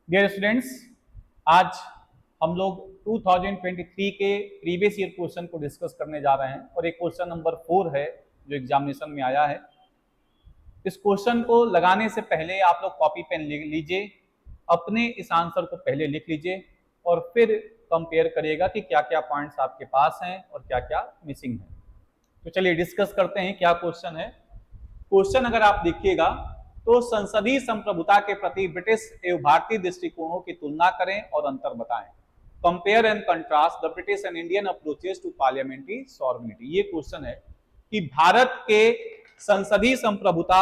Dear students, आज हम लोग 2023 के प्रीवियस ईयर क्वेश्चन को डिस्कस करने जा रहे हैं और एक क्वेश्चन नंबर 4 है जो एग्जामिनेशन में आया है। इस क्वेश्चन को लगाने से पहले आप लोग कॉपी पेन ले लीजिए, अपने इस आंसर को पहले लिख लीजिए और फिर कंपेयर करिएगा कि क्या क्या पॉइंट्स आपके पास हैं और क्या क्या मिसिंग है। तो चलिए डिस्कस करते हैं क्या क्वेश्चन है। क्वेश्चन अगर आप देखिएगा तो संसदीय संप्रभुता के प्रति ब्रिटिश एवं भारतीय दृष्टिकोणों की तुलना करें और अंतर बताएं। Compare and contrast the British and Indian approaches to parliamentary sovereignty. ये क्वेश्चन है कि भारत के संसदीय संप्रभुता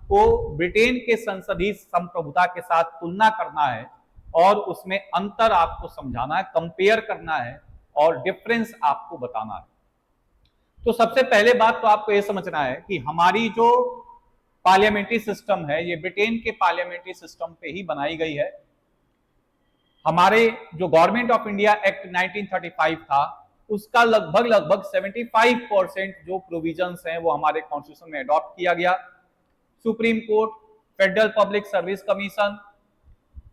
को ब्रिटेन के संसदीय संप्रभुता के साथ तुलना करना है और उसमें अंतर आपको समझाना है, कंपेयर करना है और डिफरेंस आपको बताना है। तो सबसे पहले बात तो आपको यह समझना है कि हमारी जो पार्लियामेंट्री सिस्टम है ये ब्रिटेन के पार्लियामेंट्री सिस्टम पे ही बनाई गई है। हमारे जो गवर्नमेंट ऑफ इंडिया एक्ट 1935 था उसका लगभग 75% जो प्रोविजंस हैं वो हमारे कॉन्स्टिट्यूशन में अडॉप्ट किया गया। Supreme court, federal public service commission,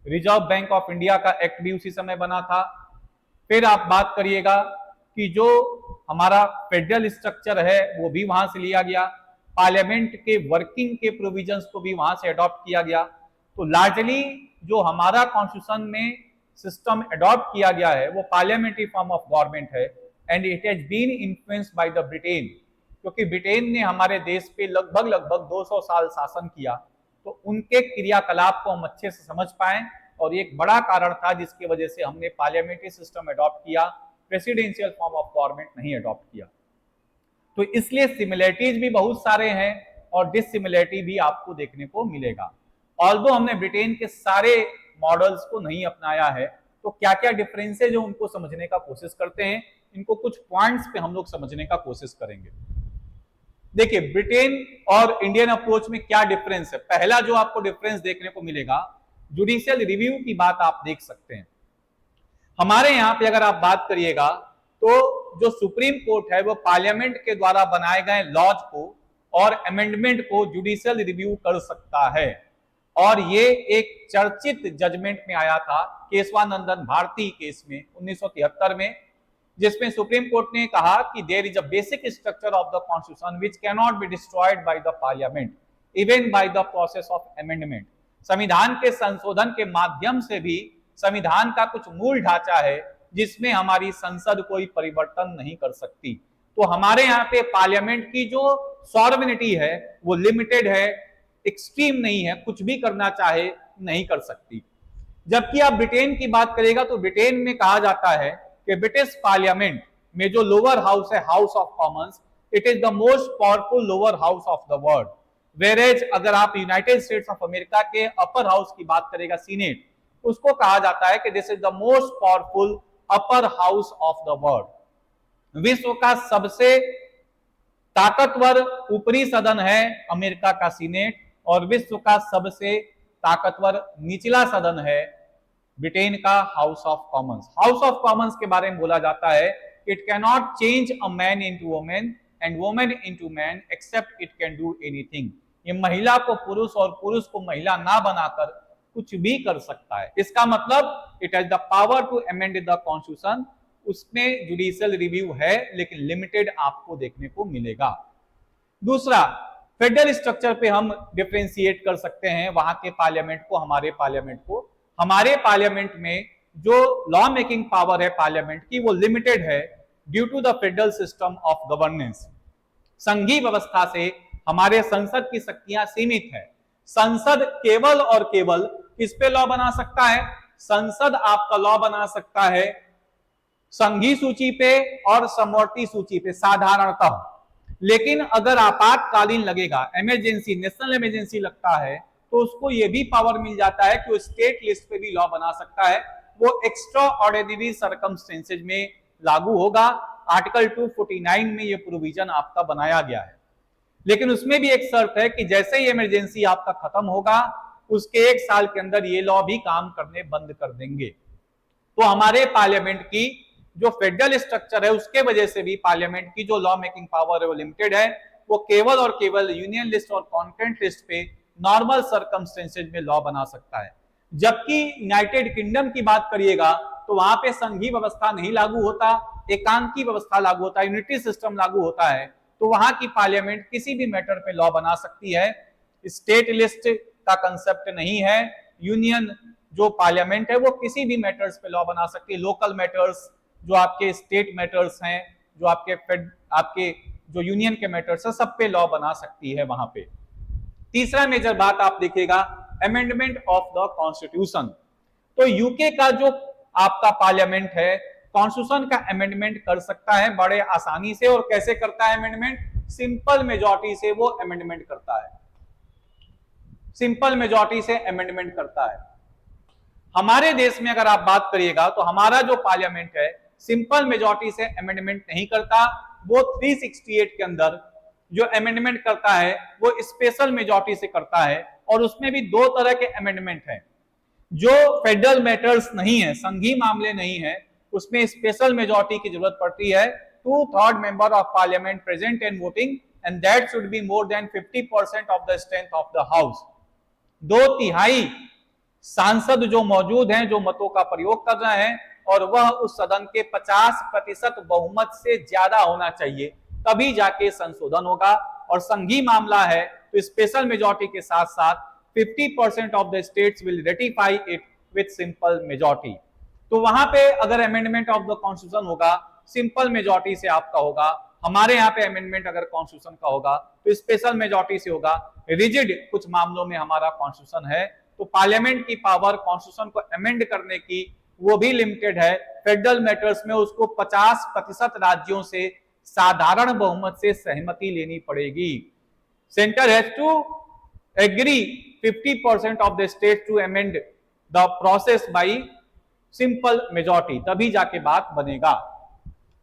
reserve bank of India का एक्ट भी उसी समय बना था। फिर आप बात करिएगा कि जो हमारा फेडरल स्ट्रक्चर है वो भी वहां से लिया गया, पार्लियामेंट के वर्किंग के प्रोविजंस को भी वहां से अडॉप्ट किया गया। तो लार्जली जो हमारा कॉन्स्टिट्यूशन में सिस्टम अडॉप्ट किया गया है वो पार्लियामेंट्री फॉर्म ऑफ गवर्नमेंट है and it has been influenced by the Britain, क्योंकि ब्रिटेन ने हमारे देश पे लगभग 200 साल शासन किया। तो उनके क्रियाकलाप को हम अच्छे से समझ पाए और एक बड़ा कारण था जिसकी वजह से हमने पार्लियामेंट्री सिस्टम अडॉप्ट किया, प्रेसिडेंशियल फॉर्म ऑफ गवर्नमेंट नहीं अडॉप्ट किया। तो इसलिए सिमिलरिटीज भी बहुत सारे हैं और डिससिमिलरिटी भी आपको देखने को मिलेगा। ऑल्दो हमने ब्रिटेन के सारे मॉडल्स को नहीं अपनाया है, तो क्या क्या डिफरेंसेज है उनको समझने का कोशिश करते हैं। इनको कुछ पॉइंट्स पे हम लोग समझने का कोशिश करेंगे। देखिए ब्रिटेन और इंडियन अप्रोच में क्या डिफरेंस है। पहला जो आपको डिफरेंस देखने को मिलेगा, जुडिशियल रिव्यू की बात आप देख सकते हैं। हमारे यहां पे अगर आप बात करिएगा तो जो सुप्रीम कोर्ट है वो पार्लियामेंट के द्वारा बनाए गए लॉज को और अमेंडमेंट को जुडिशियल रिव्यू कर सकता है। और ये एक चर्चित जजमेंट में आया था केशवानंदन भारती केस में 1973 में, जिसमें सुप्रीम कोर्ट ने कहा कि there is a basic structure of the constitution which can not be destroyed by the parliament even by the process of amendment. संविधान के संशोधन के माध्यम से भी संविधान का कुछ मूल ढांचा है जिसमें हमारी संसद कोई परिवर्तन नहीं कर सकती। तो हमारे यहाँ पे पार्लियामेंट की जो सॉवरेनिटी है वो लिमिटेड है, एक्सट्रीम नहीं है, कुछ भी करना चाहे नहीं कर सकती। जबकि आप ब्रिटेन की बात करेगा तो ब्रिटेन में कहा जाता है कि ब्रिटिश पार्लियामेंट में जो लोअर हाउस है, House of Commons, it is the most powerful lower house of the world. Whereas अगर आप यूनाइटेड स्टेट्स ऑफ अमेरिका के अपर हाउस की बात करेगा, सीनेट, उसको कहा जाता है कि this is the most powerful upper house of the world. विश्व का सबसे ताकतवर ऊपरी सदन है अमेरिका का सीनेट और विश्व का सबसे ताकतवर निचला सदन है ब्रिटेन का House of Commons. House of Commons के बारे में बोला जाता है it can not change a man into women and women into man except it can do anything. ये महिला को पुरुष और पुरुष को महिला ना बनाकर कुछ भी कर सकता है। इसका मतलब it has the power to amend the constitution. उसमें जुडिशियल रिव्यू है लेकिन लिमिटेड आपको देखने को मिलेगा। दूसरा, फेडरल स्ट्रक्चर पे हम डिफरेंशिएट कर सकते हैं वहां के पार्लियामेंट को, हमारे पार्लियामेंट को। हमारे पार्लियामेंट में जो लॉ मेकिंग पावर है पार्लियामेंट की वो लिमिटेड है due to the federal system of governance. संघीय व्यवस्था से हमारे संसद की शक्तियां सीमित है। संसद केवल और केवल किस पे लॉ बना सकता है? संसद आपका लॉ बना सकता है संघीय सूची पे और समवर्ती सूची पे साधारणतः। लेकिन अगर आपातकालीन लगेगा, इमरजेंसी, नेशनल इमरजेंसी लगता है, तो उसको यह भी पावर मिल जाता है कि वो स्टेट लिस्ट पे भी लॉ बना सकता है। वो एक्स्ट्रा ऑर्डिनरी सर्कमस्टेंसेज में लागू होगा। आर्टिकल 249 में ये प्रोविजन आपका बनाया गया है। लेकिन उसमें भी एक शर्त है कि जैसे ही इमरजेंसी आपका खत्म होगा उसके 1 साल के अंदर ये लॉ भी काम करने बंद कर देंगे। तो हमारे पार्लियामेंट की जो फेडरल स्ट्रक्चर है उसके वजह से भी पार्लियामेंट की जो लॉ मेकिंग पावर है वो लिमिटेड है। वो केवल और केवल यूनियन लिस्ट और कॉन्करेंट लिस्ट पे नॉर्मल सर्कमस्टेंसेज में लॉ बना सकता है। जबकि यूनाइटेड किंगडम की बात करिएगा तो वहां पे संघीय व्यवस्था नहीं लागू होता, एकांकी व्यवस्था लागू होता है, यूनिटी सिस्टम लागू होता है। तो वहां की पार्लियामेंट किसी भी मैटर पे लॉ बना सकती है। स्टेट लिस्ट का कंसेप्ट नहीं है। यूनियन जो पार्लियामेंट है वो किसी भी मैटर्स पे लॉ बना सकती है। लोकल मैटर्स, जो आपके स्टेट मैटर्स हैं, जो आपके जो यूनियन के मैटर्स है, सब पे लॉ बना सकती है वहां पे। तीसरा मेजर बात आप देखिएगा, अमेंडमेंट ऑफ द कॉन्स्टिट्यूशन। तो यूके का जो आपका पार्लियामेंट है कॉन्स्टिट्यूशन का अमेंडमेंट कर सकता है बड़े आसानी से। और कैसे करता है अमेंडमेंट? सिंपल मेजॉरिटी से वो अमेंडमेंट करता है, सिंपल मेजॉरिटी से अमेंडमेंट करता है। हमारे देश में अगर आप बात करिएगा तो हमारा जो पार्लियामेंट है सिंपल मेजॉरिटी से अमेंडमेंट नहीं करता। वो 368 के अंदर जो अमेंडमेंट करता है वो स्पेशल मेजॉरिटी से करता है। और उसमें भी दो तरह के अमेंडमेंट हैं। जो फेडरल मैटर्स नहीं है, संघीय मामले नहीं है, उसमें स्पेशल मेजॉरिटी की जरूरत पड़ती है। 2/3 member of parliament present and voting and that should be more than 50% of the strength of the house. 2/3 सांसद जो मौजूद हैं, जो मतों का प्रयोग कर रहे हैं, और वह उस सदन के 50% बहुमत से ज्यादा होना चाहिए, तभी जाके संशोधन होगा। और संघीय मामला है तो स्पेशल मेजॉरिटी के साथ साथ 50% of the states will ratify it with simple majority. तो वहां पे अगर अमेंडमेंट ऑफ द कॉन्स्टिट्यूशन होगा सिंपल मेजॉरिटी से आपका होगा। हमारे यहाँ पे अमेंडमेंट अगर कॉन्स्टिट्यूशन का होगा तो स्पेशल मेजॉरिटी से होगा। रिजिड कुछ मामलों में हमारा कॉन्स्टिट्यूशन है, तो पार्लियामेंट की पावर कॉन्स्टिट्यूशन को अमेंड करने की वो भी लिमिटेड है। फेडरल मैटर्स में उसको 50% राज्यों से साधारण बहुमत से सहमति लेनी पड़ेगी। Centre has to agree 50% of the state to amend the process by simple majority, तभी जाके बात बनेगा।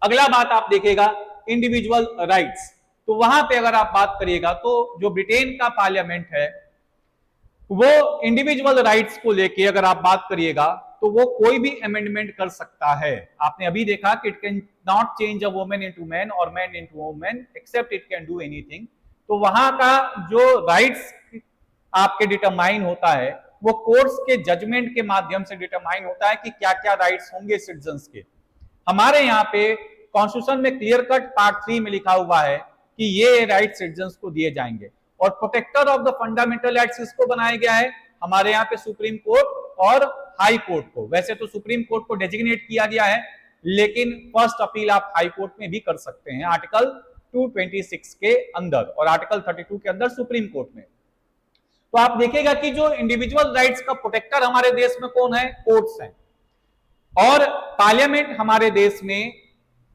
अगला बात आप देखिएगा इंडिविजुअल राइट्स। तो वहां पे अगर आप बात करिएगा तो जो ब्रिटेन का पार्लियामेंट है वो इंडिविजुअल राइट्स को लेके अगर आप बात करिएगा तो वो कोई भी अमेंडमेंट कर सकता है। आपने अभी देखा कि it can not change a woman into man और man into woman except it can do anything. तो वहां का जो राइट्स आपके डिटरमाइन होता है वो कोर्ट्स के जजमेंट के माध्यम से डिटरमाइन होता है कि क्या क्या राइट्स होंगे सिटीजन्स के। हमारे यहाँ पे कॉन्स्टिट्यूशन में क्लियर कट पार्ट 3 में लिखा हुआ है कि ये राइट सिटीजन्स को दिए जाएंगे। और protector of the fundamental rights किसको बनाया गया है? हमारे यहाँ पे सुप्रीम कोर्ट और हाई कोर्ट को। वैसे तो सुप्रीम कोर्ट को डेजिग्नेट किया गया है, लेकिन फर्स्ट अपील आप हाई कोर्ट में भी कर सकते हैं आर्टिकल 226 के अंदर और आर्टिकल 32 के अंदर सुप्रीम कोर्ट में। तो आप देखिएगा कि जो इंडिविजुअल राइट्स का प्रोटेक्टर हमारे देश में कौन है? कोर्ट्स हैं। और पार्लियामेंट हमारे देश में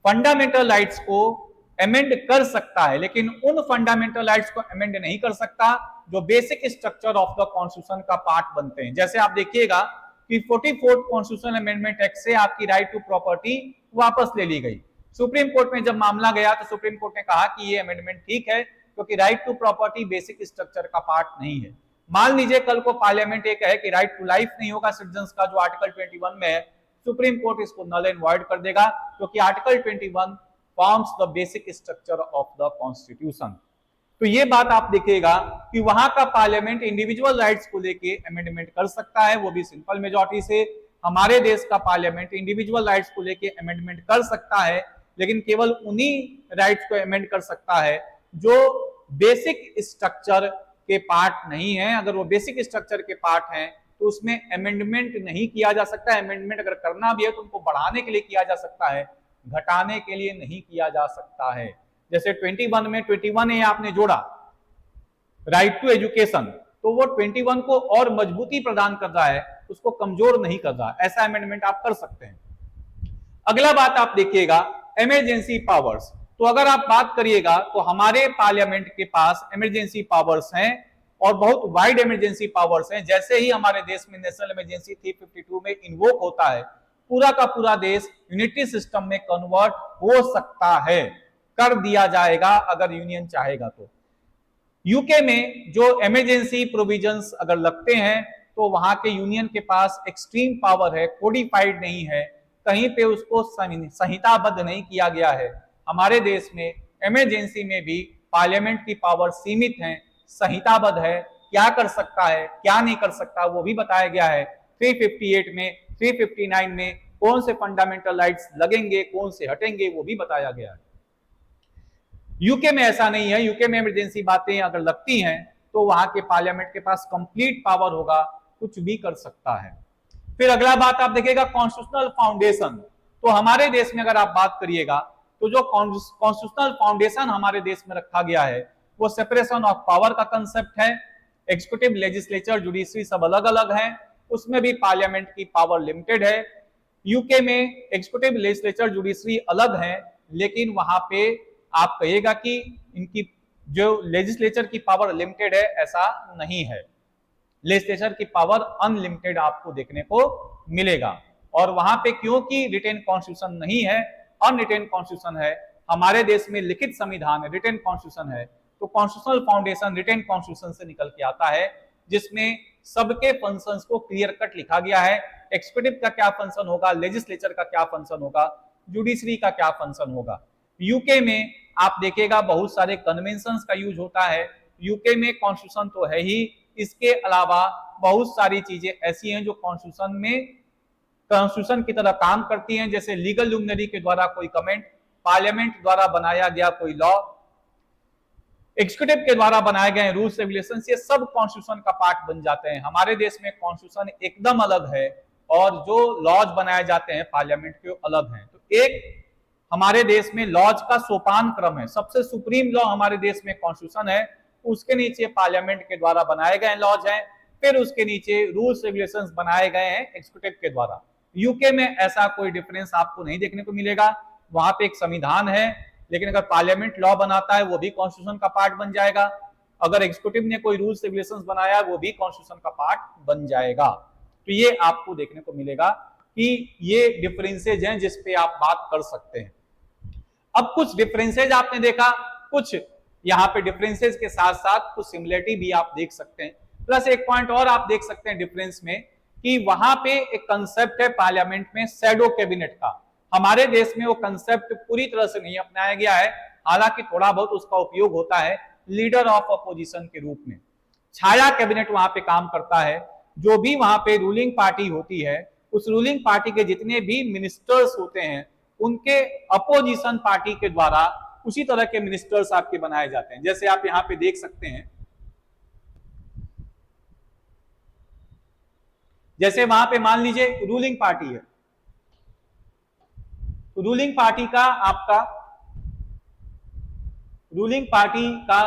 फंडामेंटल राइट्स को अमेंड कर सकता है, लेकिन उन फंडामेंटल राइट्स को अमेंड नहीं कर सकता जो basic structure of the constitution का पार्ट बनते हैं। जैसे आप देखिएगा कि 44th कॉन्स्टिट्यूशन अमेंडमेंट एक्ट से आपकी राइट टू प्रॉपर्टी वापस ले ली गई। सुप्रीम कोर्ट में जब मामला गया तो सुप्रीम कोर्ट ने कहा कि ये अमेंडमेंट ठीक है क्योंकि right to property basic structure का पार्ट नहीं है। मान लीजिए कल को पार्लियामेंट ये कहे कि राइट टू लाइफ नहीं होगा सिटीजन्स का, जो आर्टिकल 21 में है, सुप्रीम कोर्ट इसको नल एंड वॉइड कर देगा क्योंकि article 21 forms the basic structure of the constitution. तो ये बात आप देखिएगा कि वहां का पार्लियामेंट इंडिविजुअल राइट्स को लेके अमेंडमेंट कर सकता है, वो भी सिंपल मेजॉरिटी से। हमारे देश का पार्लियामेंट इंडिविजुअल राइट्स को लेके अमेंडमेंट कर सकता है, लेकिन केवल उन्हीं राइट्स को अमेंड कर सकता है जो बेसिक स्ट्रक्चर के पार्ट नहीं है। अगर वो बेसिक स्ट्रक्चर के पार्ट हैं तो उसमें अमेंडमेंट नहीं किया जा सकता। अमेंडमेंट अगर करना भी है तो उनको बढ़ाने के लिए किया जा सकता है, घटाने के लिए नहीं किया जा सकता है। जैसे 21 में 21A आपने जोड़ा राइट टू एजुकेशन, तो वो 21 को और मजबूती प्रदान कर रहा है, उसको कमजोर नहीं कर रहा। ऐसा अमेंडमेंट आप कर सकते हैं। अगला बात आप देखिएगा इमरजेंसी पावर्स। तो अगर आप बात करिएगा तो हमारे पार्लियामेंट के पास इमरजेंसी पावर्स हैं और बहुत वाइड इमरजेंसी पावर्स हैं। जैसे ही हमारे देश में नेशनल इमरजेंसी 352 में इन्वोक होता है, पूरा का पूरा देश यूनिटी सिस्टम में कन्वर्ट हो सकता है, कर दिया जाएगा अगर यूनियन चाहेगा तो। यूके में जो इमरजेंसी प्रोविजंस अगर लगते हैं तो वहां के यूनियन के पास एक्सट्रीम पावर है, कोडिफाइड नहीं है, कहीं पे उसको संहिताबद्ध नहीं किया गया है। हमारे देश में इमरजेंसी में भी पार्लियामेंट की पावर सीमित है, संहिताबद्ध है, क्या कर सकता है क्या नहीं कर सकता वो भी बताया गया है। 358 में, 359 में कौन से फंडामेंटल राइट्स लगेंगे, कौन से हटेंगे, वो भी बताया गया है। यूके में ऐसा नहीं है। यूके में इमरजेंसी बातें अगर लगती हैं तो वहां के पार्लियामेंट के पास कंप्लीट पावर होगा, कुछ भी कर सकता है। फिर अगला बात आप देखिएगा कॉन्स्टिट्यूशनल फाउंडेशन। तो हमारे देश में अगर आप बात करिएगा तो जो कॉन्स्टिट्यूशनल फाउंडेशन हमारे देश में रखा गया है वो सेपरेशन ऑफ पावर का कंसेप्ट है। एग्जीक्यूटिव, लेजिस्लेचर, जुडिशरी सब अलग अलग है, उसमें भी पार्लियामेंट की पावर लिमिटेड है। यूके में एग्जीक्यूटिव, लेजिस्लेचर, जुडिशरी अलग है, लेकिन वहां पे आप कहिएगा कि इनकी जो लेजिस्लेचर की पावर लिमिटेड है, ऐसा नहीं है। लेजिस्लेचर की पावर अनलिमिटेड आपको देखने को मिलेगा। और वहां पे क्योंकि रिटेन कॉन्स्टिट्यूशन नहीं है, अनरिटेन कॉन्स्टिट्यूशन है, हमारे देश में लिखित संविधान है, रिटेन कॉन्स्टिट्यूशन है, तो कॉन्स्टिट्यूशनल फाउंडेशन रिटेन कॉन्स्टिट्यूशन से निकल के आता है, जिसमें सबके फंक्शंस को क्लियर कट लिखा गया है। एग्जीक्यूटिव का क्या फंक्शन होगा, लेजिस्लेचर का क्या फंक्शन होगा, जुडिशरी का क्या फंक्शन होगा। यूके में आप देखिएगा बहुत सारे कन्वेंशंस का यूज होता है। यूके में कॉन्स्टिट्यूशन तो है ही, इसके अलावा बहुत सारी चीजें ऐसी हैं जो कॉन्स्टिट्यूशन की तरह काम करती हैं, जैसे लीगल लुमिनरी के द्वारा कोई कमेंट, पार्लियामेंट द्वारा बनाया गया कोई लॉ, एग्जीक्यूटिव के द्वारा बनाए गए रूल्स रेगुलेशंस, ये सब कॉन्स्टिट्यूशन का पार्ट बन जाते हैं। हमारे देश में कॉन्स्टिट्यूशन एकदम अलग है और जो लॉज बनाए जाते हैं पार्लियामेंट के अलग हैं। तो एक हमारे देश में लॉज का सोपान क्रम है, सबसे सुप्रीम लॉ हमारे देश में कॉन्स्टिट्यूशन है, उसके नीचे पार्लियामेंट के द्वारा बनाए गए लॉज हैं, फिर उसके नीचे रूल्स रेगुलेशंस बनाए गए हैं एग्जीक्यूटिव के द्वारा। यूके में ऐसा कोई डिफरेंस आपको नहीं देखने को मिलेगा। वहां पे एक संविधान है, लेकिन अगर पार्लियामेंट लॉ बनाता है वो भी कॉन्स्टिट्यूशन का पार्ट बन जाएगा। अगर एग्जीक्यूटिव ने कोई रूल्स रेगुलेशंस बनाया वो भी कॉन्स्टिट्यूशन का पार्ट बन जाएगा। तो ये आपको देखने को मिलेगा कि ये डिफरेंसेज हैं जिस पे आप बात कर सकते हैं। अब कुछ डिफरेंसेज आपने देखा, कुछ यहाँ पे डिफरेंसेज के साथ साथ कुछ सिमिलरिटी भी आप देख सकते हैं। प्लस एक पॉइंट और आप देख सकते हैं डिफरेंस में कि वहां पे एक कंसेप्ट है पार्लियामेंट में शैडो कैबिनेट का। हमारे देश में वो कंसेप्ट पूरी तरह से नहीं अपनाया गया है, हालांकि थोड़ा बहुत उसका उपयोग होता है लीडर ऑफ अपोजिशन के रूप में। छाया कैबिनेट वहां पे काम करता है, जो भी वहां पे रूलिंग पार्टी होती है उस रूलिंग पार्टी के जितने भी मिनिस्टर्स होते हैं उनके अपोजिशन पार्टी के द्वारा उसी तरह के मिनिस्टर्स आपके बनाए जाते हैं। जैसे आप यहां पे देख सकते हैं, जैसे वहां पे मान लीजिए रूलिंग पार्टी है, रूलिंग पार्टी का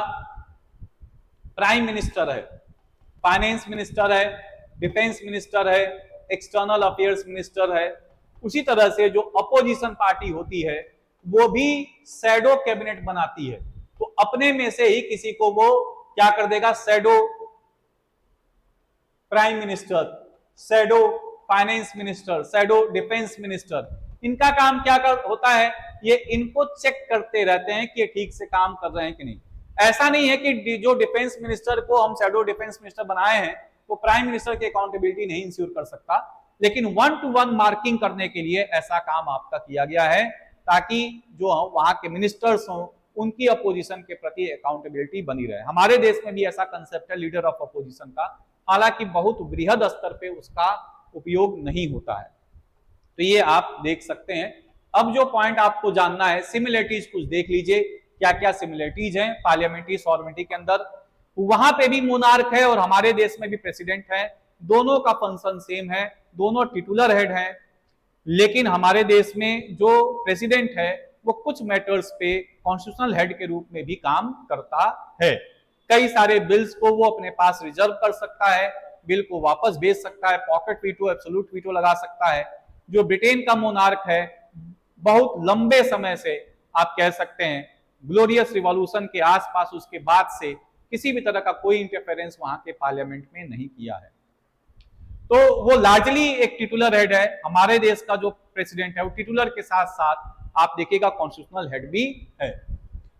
प्राइम मिनिस्टर है, फाइनेंस मिनिस्टर है, डिफेंस मिनिस्टर है, एक्सटर्नल अफेयर्स मिनिस्टर है। उसी तरह से जो अपोजिशन पार्टी होती है वो भी शैडो कैबिनेट बनाती है, तो अपने में से ही किसी को वो क्या कर देगा, shadow prime minister, shadow finance minister, shadow defence minister. इनका काम क्या होता है, ये इनको चेक करते रहते हैं कि ये ठीक से काम कर रहे हैं कि नहीं। ऐसा नहीं है कि जो डिफेंस मिनिस्टर को हम शैडो डिफेंस मिनिस्टर बनाए हैं वो प्राइम मिनिस्टर की अकाउंटेबिलिटी नहीं इंश्योर कर सकता, लेकिन 1 to 1 मार्किंग करने के लिए ऐसा काम आपका किया गया है, ताकि जो वहां के मिनिस्टर्स हों उनकी अपोजिशन के प्रति अकाउंटेबिलिटी बनी रहे। हमारे देश में भी ऐसा कंसेप्ट है लीडर ऑफ अपोजिशन का, हालांकि बहुत बृहद स्तर पे उसका उपयोग नहीं होता है। तो ये आप देख सकते हैं। अब जो पॉइंट आपको जानना है, सिमिलरिटीज कुछ देख लीजिए, क्या क्या सिमिलरिटीज हैं पार्लियामेंट्री सॉवरेनिटी के अंदर। वहां पे भी मोनार्क है और हमारे देश में भी प्रेसिडेंट है, दोनों का फंक्शन सेम है, दोनों टिटुलर हेड हैं, लेकिन हमारे देश में जो प्रेसिडेंट है वो कुछ मैटर्स पे कॉन्स्टिट्यूशनल हेड के रूप में भी काम करता है। कई सारे बिल्स को वो अपने पास रिजर्व कर सकता है, बिल को वापस भेज सकता है, पॉकेट वीटो, एब्सोल्यूट वीटो लगा सकता है। जो ब्रिटेन का मोनार्क है बहुत लंबे समय से आप कह सकते हैं ग्लोरियस रिवॉल्यूशन के आसपास उसके बाद से किसी भी तरह का कोई इंटरफेरेंस वहां के पार्लियामेंट में नहीं किया है, तो वो लार्जली एक टिटुलर हेड है। हमारे देश का जो प्रेसिडेंट है वो टिटुलर के साथ साथ आप देखिएगा कॉन्स्टिट्यूशनल हेड भी है।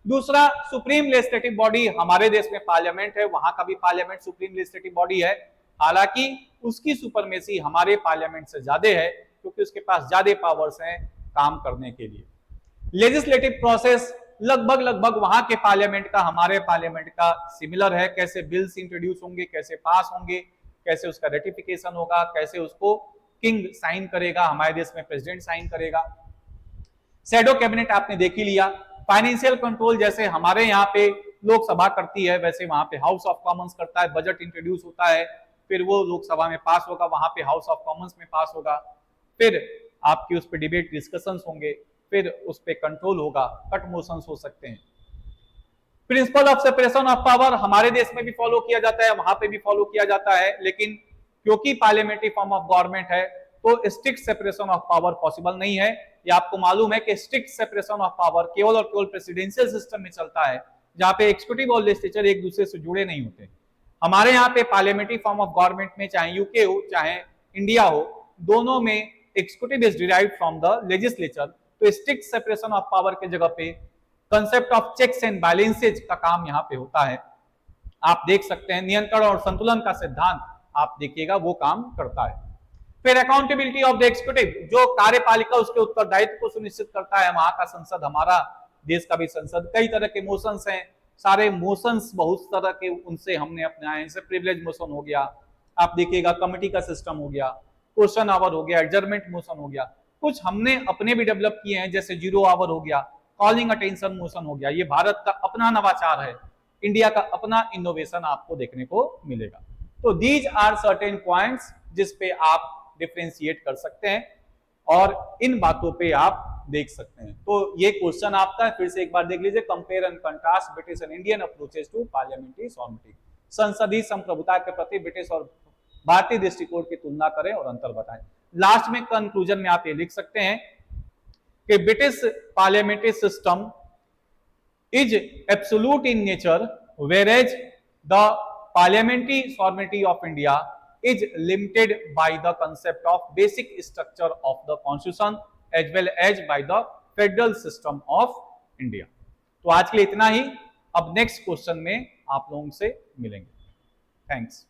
दूसरा, सुप्रीम लेजिस्लेटिव बॉडी, हमारे देश में पार्लियामेंट है, वहां का भी पार्लियामेंट सुप्रीम लेजिस्लेटिव बॉडी है, हालांकि उसकी सुपरमेसी हमारे पार्लियामेंट से ज्यादा है क्योंकि उसके पास ज्यादा पावर्स हैं काम करने के लिए। लेजिस्लेटिव प्रोसेस लगभग वहां के पार्लियामेंट का हमारे पार्लियामेंट का सिमिलर है, कैसे बिल्स इंट्रोड्यूस होंगे, कैसे पास होंगे, कैसे उसका रेटिफिकेशन होगा, कैसे उसको किंग साइन करेगा, हमारे देश में प्रेसिडेंट साइन करेगा। शैडो कैबिनेट आपने देख ही लिया। फाइनेंशियल कंट्रोल जैसे हमारे यहाँ पे लोकसभा करती है वैसे वहां पे हाउस ऑफ कॉमन्स करता है। बजट इंट्रोड्यूस होता है, फिर वो लोकसभा में पास होगा, वहां पे हाउस ऑफ कॉमन्स में पास होगा, फिर आपकी उस पर डिबेट डिस्कशंस होंगे, फिर उस पर कंट्रोल होगा, कट मोशंस हो सकते हैं। Principle of separation of power हमारे देश में भी फॉलो किया जाता है, वहां पे भी फॉलो किया जाता है, लेकिन क्योंकि पार्लियामेंट्री फॉर्म ऑफ गवर्नमेंट है तो strict separation of power possible नहीं है। ये आपको मालूम है कि स्ट्रिक्ट सेपरेशन ऑफ पावर केवल और केवल प्रेसिडेंशियल सिस्टम में चलता है, जहां पे एग्जीक्यूटिव और लेजिस्लेचर एक दूसरे से जुड़े नहीं होते। हमारे यहाँ पे पार्लियामेंट्री फॉर्म ऑफ गवर्नमेंट में चाहे यूके हो चाहे इंडिया हो, दोनों में executive is derived from the legislature. तो स्ट्रिक्ट सेपरेशन ऑफ पावर के जगह पे concept of checks and balances का काम यहाँ पे होता है। आप देख सकते हैं नियंत्रण और संतुलन का सिद्धांत आप देखिएगा वो काम करता है। फिर अकाउंटेबिलिटी ऑफ द एग्जीक्यूटिव, जो कार्यपालिका उसके उत्तरदायित्व को सुनिश्चित करता है। वहां का संसद, हमारा देश का भी संसद, कई तरह के मोशंस हैं, सारे मोशंस बहुत तरह के उनसे हमने अपनाए, जैसे प्रिविलेज मोशन हो गया, आप देखिएगा कमेटी का सिस्टम हो गया, क्वेश्चन आवर हो गया, एडजर्नमेंट मोशन हो गया, कुछ हमने अपने भी डेवलप किए हैं जैसे जीरो आवर हो गया, कॉलिंग अटेंशन मोशन हो गया। ये भारत का अपना नवाचार है, इंडिया का अपना इनोवेशन आपको देखने को मिलेगा। तो दीज आर सर्टेन पॉइंट्स जिस पे आप डिफरेंशिएट कर सकते हैं और इन बातों पे आप देख सकते हैं। तो ये क्वेश्चन आपका फिर से एक बार देख लीजिए, compare and contrast British and Indian approaches to parliamentary sovereignty, संसदीय संप्रभुता के प्रति ब्रिटिश और भारतीय दृष्टिकोण की तुलना करें और अंतर बताएं। लास्ट में कंक्लूजन में आप ये लिख सकते हैं कि British parliamentary system is absolute in nature, whereas the parliamentary sovereignty of India is limited by the concept of basic structure of the constitution as well as by the federal system of India। तो आज के लिए इतना ही, अब next question में आप लोगों से मिलेंगे। थैंक्स।